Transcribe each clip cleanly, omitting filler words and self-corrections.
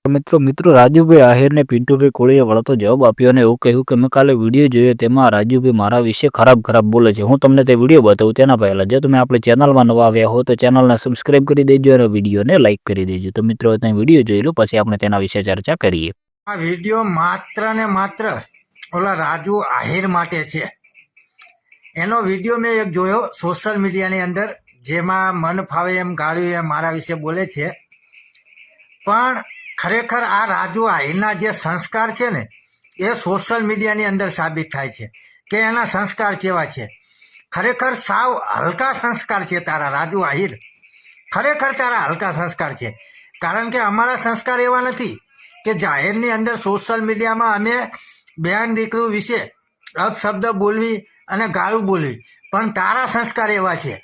મિત્રો રાજુભાઈ આહિરને પિન્ટુભાઈ કોળીએ વળતો જવાબ આપ્યો અને એવું કહ્યું કે મેં કાલે વિડીયો જોયો તેમાં રાજુભાઈ મારા વિશે ખરાબ બોલે છે. હું તમને તે વિડીયો બતાવું તેના પહેલા જો તમે આપણી ચેનલમાં નવા આવ્યા હો તો ચેનલને સબસ્ક્રાઇબ કરી દેજો અને વિડીયોને લાઇક કરી દેજો. તો મિત્રો તમે વિડીયો જોઈ લો પછી આપણે તેના વિશે ચર્ચા કરીએ. આ વિડીયો માત્ર ને માત્ર ઓલા રાજુ આહિર માટે છે. એનો વિડીયો મેં એક જોયો સોશિયલ મીડિયાની અંદર, જેમાં મન ફાવે એમ ગાળ્યું એમ મારા વિશે બોલે છે. પણ ખરેખર આ રાજુ આહિરના જે સંસ્કાર છે ને એ સોશિયલ મીડિયાની અંદર સાબિત થાય છે કે એના સંસ્કાર કેવા છે. ખરેખર સાવ હલકા સંસ્કાર છે તારા રાજુ આહિર, ખરેખર તારા હલકા સંસ્કાર છે. કારણ કે અમારા સંસ્કાર એવા નથી કે જાહેરની અંદર સોશિયલ મીડિયામાં અમે બેન દીકરી વિશે અપશબ્દ બોલવી અને ગાળું બોલવી, પણ તારા સંસ્કાર એવા છે.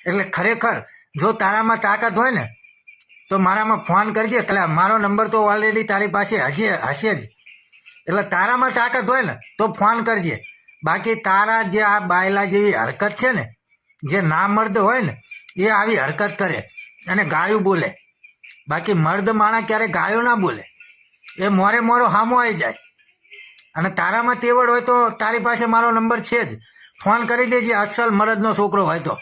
એટલે ખરેખર જો તારામાં તાકાત હોય ને તો મારામાં ફોન કરજે. એટલે મારો નંબર તો ઓલરેડી તારી પાસે હશે જ. એટલે તારામાં તાકાત હોય ને તો ફોન કરજે. બાકી તારા જે આ બાયલા જેવી હરકત છે ને, જે ના મર્દ હોય ને એ આવી હરકત કરે અને ગાળું બોલે. બાકી મર્દ માણા ક્યારે ગાળું ના બોલે, એ મોરો હામો આવી જાય. અને તારામાં તેવડ હોય તો તારી પાસે મારો નંબર છે જ, ફોન કરી દેજે અસલ મરદનો છોકરો હોય તો.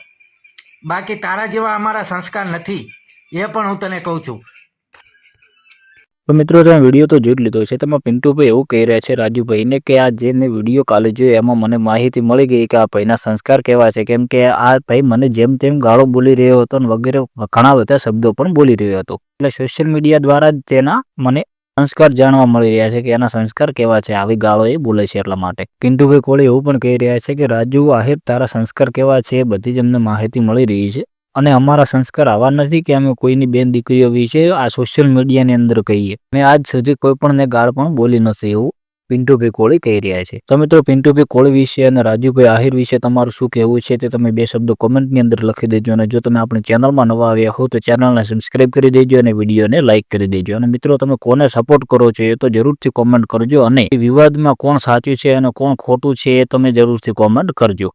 બાકી તારા જેવા અમારા સંસ્કાર નથી, એ પણ હું તને કહું છું. તો મિત્રો તમે વિડીયો તો જોઈ લીધો છે. તેમાં પિન્ટુભાઈ એવું કહી રહ્યા છે રાજુભાઈને કે આ જે મેં વિડીયો કાલે જોયો એમાં મને માહિતી મળી ગઈ કે આ ભાઈના સંસ્કાર કેવા છે. કેમ કે આ ભાઈ મને જેમ તેમ ગાળો બોલી રહ્યો હતો અને વગેરે ઘણા બધા શબ્દો પણ બોલી રહ્યો હતો. એટલે સોશિયલ મીડિયા દ્વારા જ તેના મને સંસ્કાર જાણવા મળી રહ્યા છે કે એના સંસ્કાર કેવા છે, આવી ગાળો એ બોલે છે. એટલા માટે પિન્ટુભાઈ કોળી એવું પણ કહી રહ્યા છે કે રાજુ આહિર તારા સંસ્કાર કેવા છે એ બધી જ અમને માહિતી મળી રહી છે. અને અમારા સંસ્કાર આવા નથી કે અમે કોઈની બેન દીકરીઓ વિશે આ સોશિયલ મીડિયાની અંદર કહીએ. મેં આજ સુધી કોઈ પણ ને ગાળ પણ બોલી નથી, એવું પિન્ટુભાઈ કોળી કહી રહ્યા છે. તો મિત્રો પિન્ટુભાઈ કોળી વિશે અને રાજુભાઈ આહિર વિશે તમારું શું કહેવું છે તે તમે બે શબ્દો કોમેન્ટની અંદર લખી દેજો. અને જો તમે આપણી ચેનલમાં નવા આવ્યા હો તો ચેનલને સબસ્ક્રાઇબ કરી દેજો અને વિડીયોને લાઇક કરી દેજો. અને મિત્રો તમે કોને સપોર્ટ કરો છો એ તો જરૂરથી કોમેન્ટ કરજો. અને વિવાદમાં કોણ સાચું છે અને કોણ ખોટું છે એ તમે જરૂરથી કોમેન્ટ કરજો.